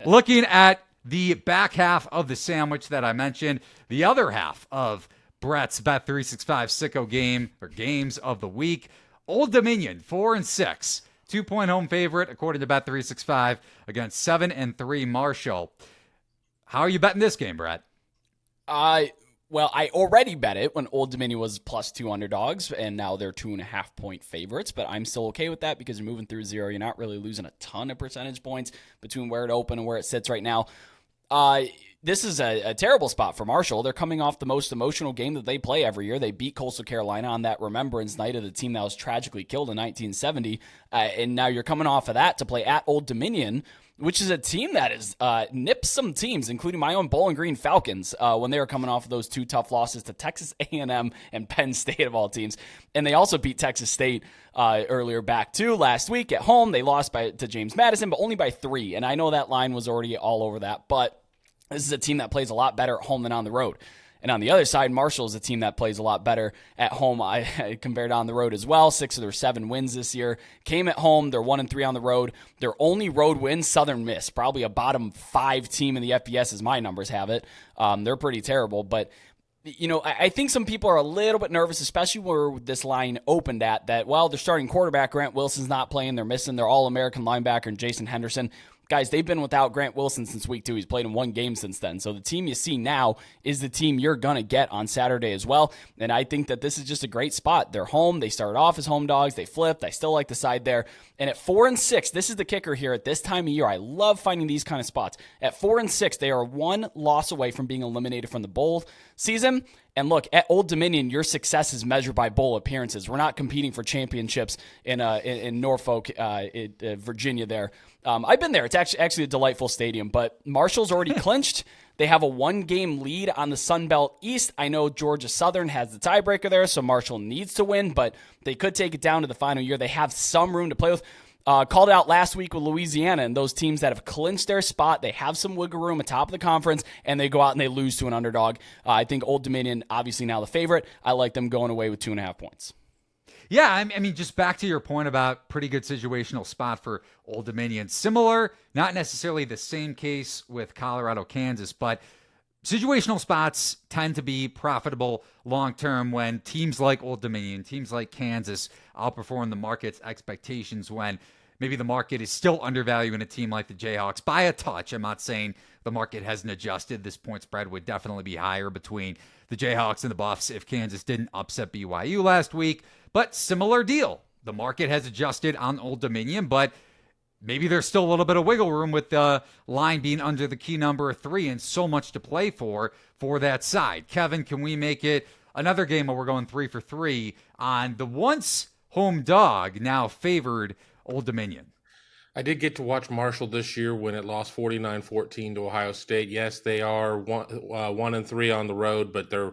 Looking at the back half of the sandwich that I mentioned, the other half of Brett's Bet365 Sicko games of the week, Old Dominion 4-6, 2-point home favorite according to Bet365 against 7-3 Marshall. How are you betting this game, Brett? Well, I already bet it when Old Dominion was +2 underdogs, and now they're 2.5-point favorites, but I'm still okay with that because you're moving through zero. You're not really losing a ton of percentage points between where it opened and where it sits right now. This is a terrible spot for Marshall. They're coming off the most emotional game that they play every year. They beat Coastal Carolina on that remembrance night of the team that was tragically killed in 1970, and now you're coming off of that to play at Old Dominion, which is a team that has nipped some teams, including my own Bowling Green Falcons, when they were coming off of those 2 tough losses to Texas A&M and Penn State of all teams. And they also beat Texas State earlier back, too, last week at home. They lost to James Madison, but only by 3. And I know that line was already all over that, but this is a team that plays a lot better at home than on the road. And on the other side, Marshall is a team that plays a lot better at home compared to on the road as well. 6 of their 7 wins this year came at home. They're 1-3 on the road. Their only road win, Southern Miss, probably a bottom 5 team in the FBS as my numbers have it. They're pretty terrible. But, I think some people are a little bit nervous, especially where this line opened at, that, well, their starting quarterback, Grant Wilson's not playing. They're missing their All-American linebacker and Jason Henderson. Guys, they've been without Grant Wilson since week 2. He's played in 1 game since then. So the team you see now is the team you're going to get on Saturday as well. And I think that this is just a great spot. They're home. They started off as home dogs. They flipped. I still like the side there. And at 4-6, this is the kicker here at this time of year. I love finding these kind of spots. At 4-6, they are 1 loss away from being eliminated from the bowl season. And look, at Old Dominion, your success is measured by bowl appearances. We're not competing for championships in Norfolk, Virginia there. I've been there. It's actually a delightful stadium, but Marshall's already clinched. They have a 1-game lead on the Sun Belt East. I know Georgia Southern has the tiebreaker there, so Marshall needs to win, but they could take it down to the final year. They have some room to play with. Called out last week with Louisiana and those teams that have clinched their spot. They have some wiggle room atop of the conference, and they go out and they lose to an underdog. I think Old Dominion, obviously now the favorite. I like them going away with 2.5 points. Yeah, I mean, just back to your point about pretty good situational spot for Old Dominion. Similar, not necessarily the same case with Colorado, Kansas, but situational spots tend to be profitable long-term when teams like Old Dominion, teams like Kansas outperform the market's expectations when maybe the market is still undervaluing a team like the Jayhawks by a touch. I'm not saying the market hasn't adjusted. This point spread would definitely be higher between the Jayhawks and the Buffs if Kansas didn't upset BYU last week. But similar deal. The market has adjusted on Old Dominion, but maybe there's still a little bit of wiggle room with the line being under the key number of 3 and so much to play for that side. Kevin, can we make it another game where we're going 3 for 3 on the once home dog, now favored Old Dominion? I did get to watch Marshall this year when it lost 49-14 to Ohio State. Yes, they are 1-3 on the road, but their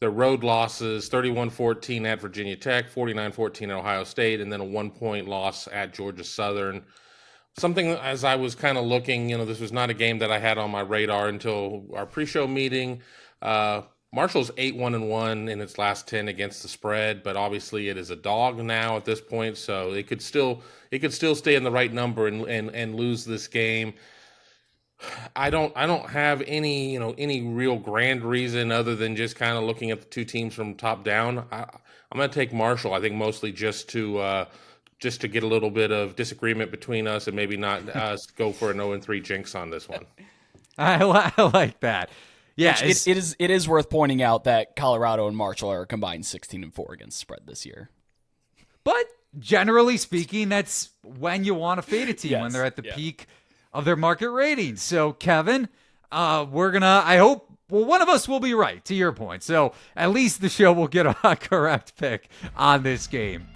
road losses, 31-14 at Virginia Tech, 49-14 at Ohio State, and then a 1-point loss at Georgia Southern. Something, as I was kind of looking, this was not a game that I had on my radar until our pre-show meeting. Marshall's 8-1-1 in its last 10 against the spread, but obviously it is a dog now at this point, so it could still stay in the right number and lose this game. I don't have any real grand reason other than just kind of looking at the 2 teams from top down. I'm going to take Marshall. I think mostly just to get a little bit of disagreement between us and maybe not go for an 0-3 jinx on this one. I like that. Yeah, it is worth pointing out that Colorado and Marshall are combined 16-4 against spread this year. But generally speaking, that's when you want to fade a team, when they're at the peak of their market ratings. So, Kevin, I hope one of us will be right, to your point. So at least the show will get a correct pick on this game.